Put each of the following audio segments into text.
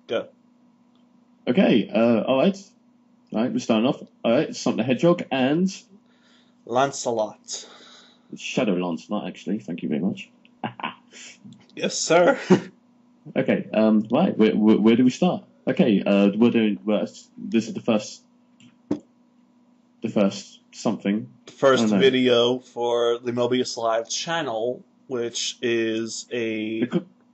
Go. Okay, alright. Alright, we're starting off. Alright, Sonic the Hedgehog and Lancelot. Shadow Lancelot, actually. Thank you very much. Yes, sir. Okay, right, where do we start? Okay, this is the first something. First video for the Mobius Live channel, which is a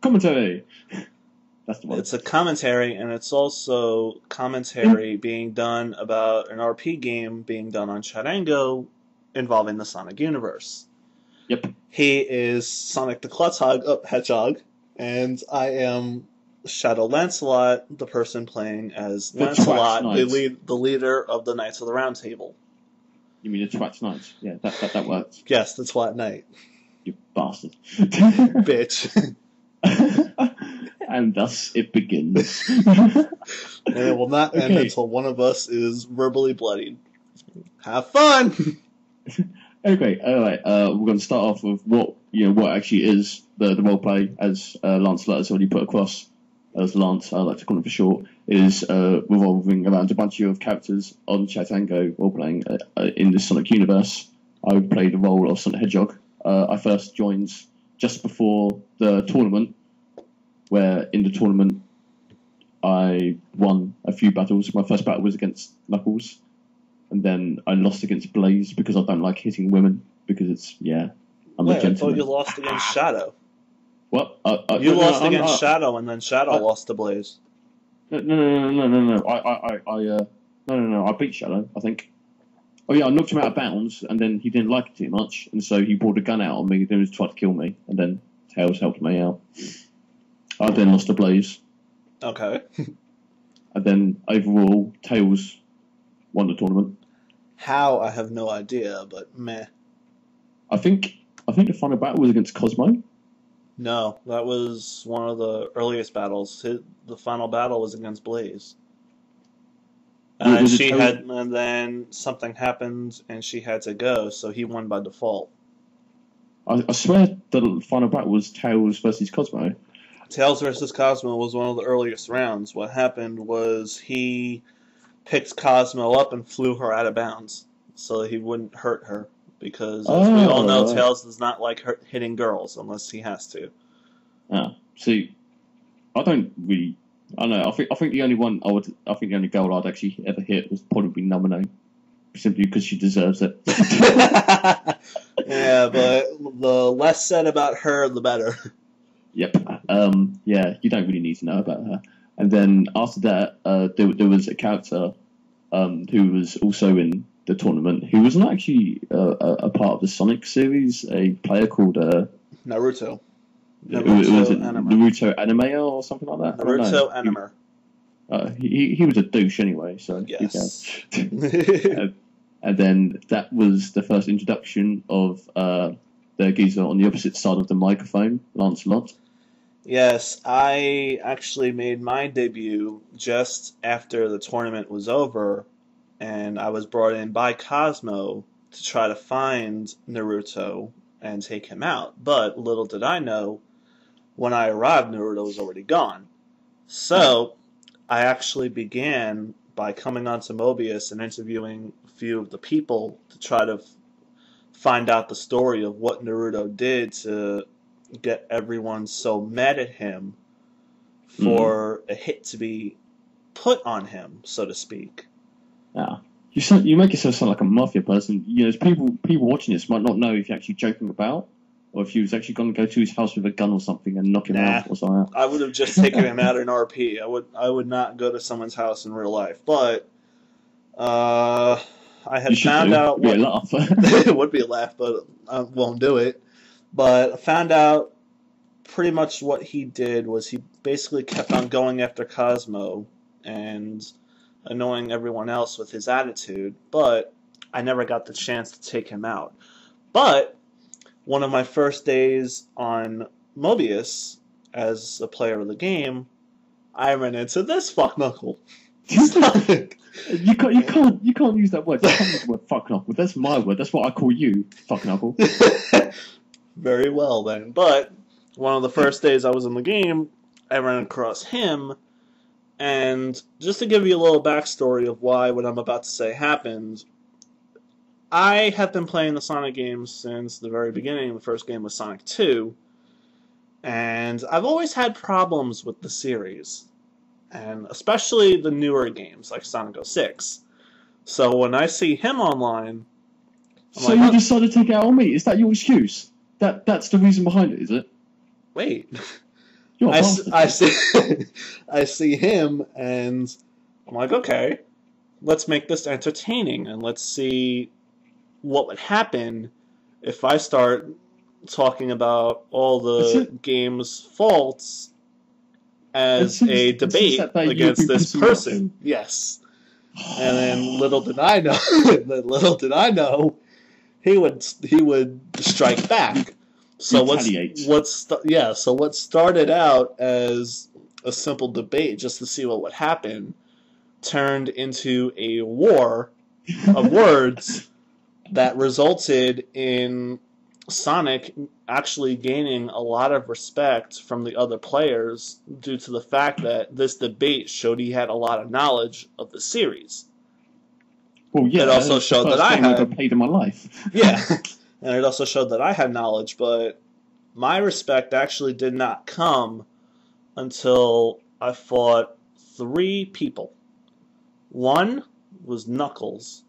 commentary. That's the one. It's a commentary, and it's also commentary being done about an RP game being done on Charango involving the Sonic universe. Yep. He is Sonic the Hedgehog, and I am Shadow Lancelot, the person playing as Lancelot, the leader of the Knights of the Round Table. You mean the Twat Knights? Yeah, that works. Yes, the Twat Knight. You bastard. Bitch. And thus it begins. And it will not end until one of us is verbally bloodied. Have fun! Okay, alright, we're going to start off with what actually is the roleplay, as Lancelot has already put across, as Lance, I like to call him for short, is revolving around a bunch of characters on Chatango roleplaying in the Sonic universe. I played the role of Sonic the Hedgehog. I first joined just before the tournament, where in the tournament I won a few battles. My first battle was against Knuckles, and then I lost against Blaze because I don't like hitting women, because I'm a gentleman. I thought you lost against Shadow. What? You lost against Shadow, and then Shadow lost to Blaze. No. I beat Shadow, I think. Oh yeah, I knocked him out of bounds, and then he didn't like it too much, and so he pulled a gun out on me, then he tried to kill me, and then Tails helped me out. I then lost to Blaze. Okay. And then overall, Tails won the tournament. How? I have no idea, but meh. I think the final battle was against Cosmo. No, that was one of the earliest battles. The final battle was against Blaze. And then something happened, and she had to go, so he won by default. I swear the final battle was Tails versus Cosmo. Tails versus Cosmo was one of the earliest rounds. What happened was he picked Cosmo up and flew her out of bounds so he wouldn't hurt her. Because, as we all know, Tails does not like hitting girls unless he has to. See, I don't know. I think the only girl I'd actually ever hit was probably Nomino, simply because she deserves it. Yeah, but the less said about her, the better. Yep. Yeah, you don't really need to know about her. And then after that, there was a character who was also in the tournament, who was not actually a part of the Sonic series, a player called Naruto. Naruto Anime or something like that? Naruto Anime. He was a douche anyway, so yes. And then that was the first introduction of the geezer on the opposite side of the microphone, Lancelot. Yes, I actually made my debut just after the tournament was over, and I was brought in by Cosmo to try to find Naruto and take him out. But little did I know, when I arrived, Naruto was already gone. So I actually began by coming onto Mobius and interviewing a few of the people to try to find out the story of what Naruto did to get everyone so mad at him for a hit to be put on him, so to speak. Yeah, you make yourself sound like a mafia person. People watching this might not know if you're actually joking about, or if you was actually going to go to his house with a gun or something and knock him out or something. I would have just taken him out in RP. I would not go to someone's house in real life, but I had found out. It'd be a laugh. It would be a laugh, but I won't do it. But I found out pretty much what he did was he basically kept on going after Cosmo and annoying everyone else with his attitude, but I never got the chance to take him out. But one of my first days on Mobius as a player of the game, I ran into this fuck knuckle. You can't use that word. You can't use the word fuck knuckle. That's my word. That's what I call you, fuck knuckle. Very well then. But one of the first days I was in the game, I ran across him, And just to give you a little backstory of why what I'm about to say happened, I have been playing the Sonic games since the very beginning. The first game was Sonic 2, and I've always had problems with the series, and especially the newer games like Sonic 06. So when I see him online, I'm So like, you oh, decided to take it out on me? Is that your excuse? That's the reason behind it, is it? wait. You're a I, bastard. I see I see him, and I'm like, okay, let's make this entertaining, and let's see what would happen if I start talking about all That's the it. game's faults And as a since debate that day, you've against been this pissing me off. person. Yes. And then little did I know, little did I know, he would strike back. So Retaliate. so what started out as a simple debate just to see what would happen turned into a war of words that resulted in Sonic actually gaining a lot of respect from the other players due to the fact that this debate showed he had a lot of knowledge of the series. Well, yeah, It also it's the showed that first I game I've ever had, played in my life. yeah, and it also showed that I had knowledge, but my respect actually did not come until I fought 3 people. One was Knuckles.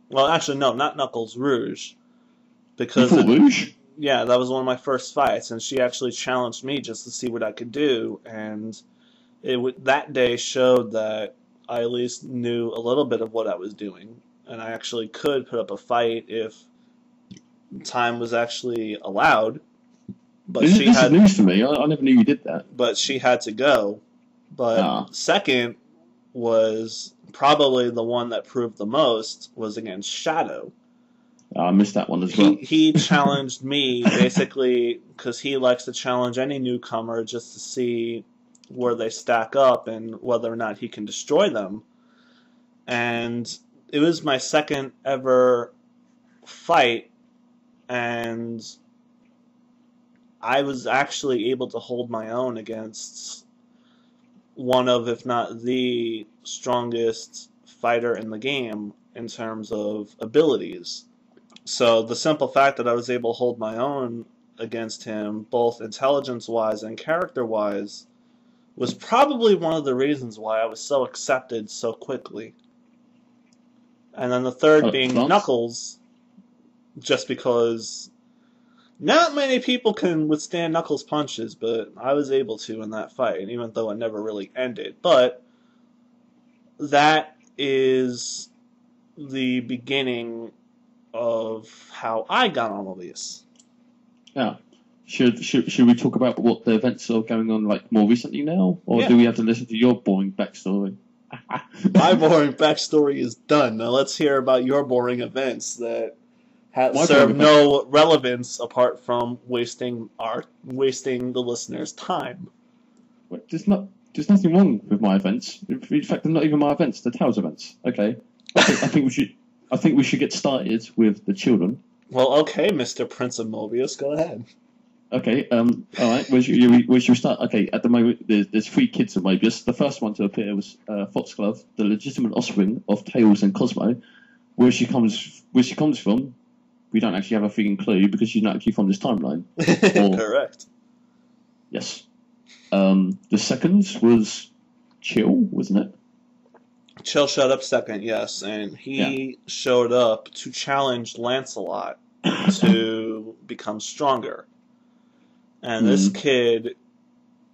Well, actually, no, not Knuckles, Rouge. You Because fought Rouge? yeah, that was one of my first fights, and she actually challenged me just to see what I could do, and that day showed that I at least knew a little bit of what I was doing, and I actually could put up a fight if time was actually allowed. But This she is had, news to me. I never knew you did that. but she had to go. But Ah, second was probably the one that proved the most was against Shadow. I missed that one as well. He challenged me basically because he likes to challenge any newcomer just to see where they stack up and whether or not he can destroy them. And it was my second ever fight, and I was actually able to hold my own against one of, if not the strongest fighter in the game in terms of abilities. So the simple fact that I was able to hold my own against him, both intelligence-wise and character-wise, was probably one of the reasons why I was so accepted so quickly. And then the third being Lance? Knuckles, just because not many people can withstand Knuckles' punches, but I was able to in that fight, even though it never really ended. But that is the beginning of how I got on Mobius. Yeah. Should we talk about what the events are going on like more recently now, or Yeah. do we have to listen to your boring backstory? My boring backstory is done. Now let's hear about your boring events that serve no relevance apart from wasting the listeners' time. There's nothing wrong with my events. In fact, they're not even my events. They're Tails events. Okay. I think we should get started with the children. Well, okay, Mr. Prince of Mobius, go ahead. Okay. All right. Where should we start? Okay. At the moment, there's 3 kids in Mobius. The first one to appear was Foxglove, the legitimate offspring of Tails and Cosmo. Where she comes from, we don't actually have a freaking clue because she's not actually from this timeline. Correct. Yes. The second was Chill, wasn't it? Chill showed up second, yes, and he showed up to challenge Lancelot to become stronger. And this kid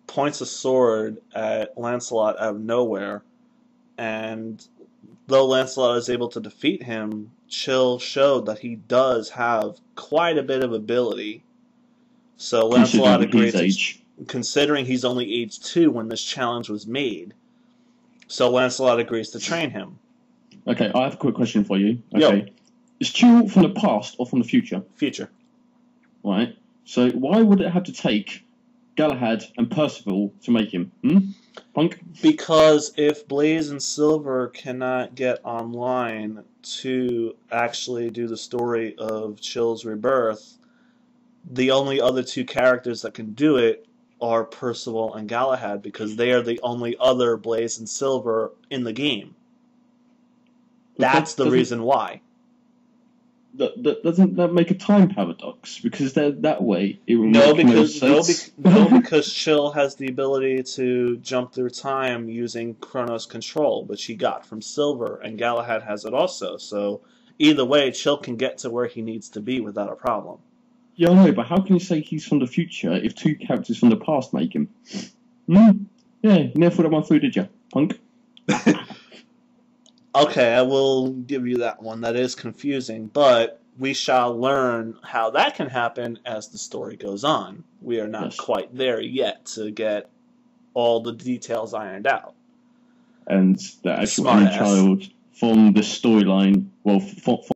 points a sword at Lancelot out of nowhere, and though Lancelot is able to defeat him, Chill showed that he does have quite a bit of ability. So Lancelot agrees, considering he's only age 2 when this challenge was made. So Lancelot agrees to train him. Okay, I have a quick question for you. Okay. Yo. Is Chill from the past or from the future? Future. Right. So why would it have to take Galahad and Percival to make him? Punk? Because if Blaze and Silver cannot get online to actually do the story of Chill's rebirth, the only other 2 characters that can do it are Percival and Galahad because they are the only other Blaze and Silver in the game. That's the reason why. Doesn't that make a time paradox? Because that way it will No, make no sense. because Chill has the ability to jump through time using Chronos control, which he got from Silver, and Galahad has it also. So either way, Chill can get to where he needs to be without a problem. Yeah, I know, but how can you say he's from the future if two characters from the past make him? Yeah, you never thought that one through, did you, punk? Okay, I will give you that one. That is confusing, but we shall learn how that can happen as the story goes on. We are not quite there yet to get all the details ironed out. And the actual child from the storyline, well, from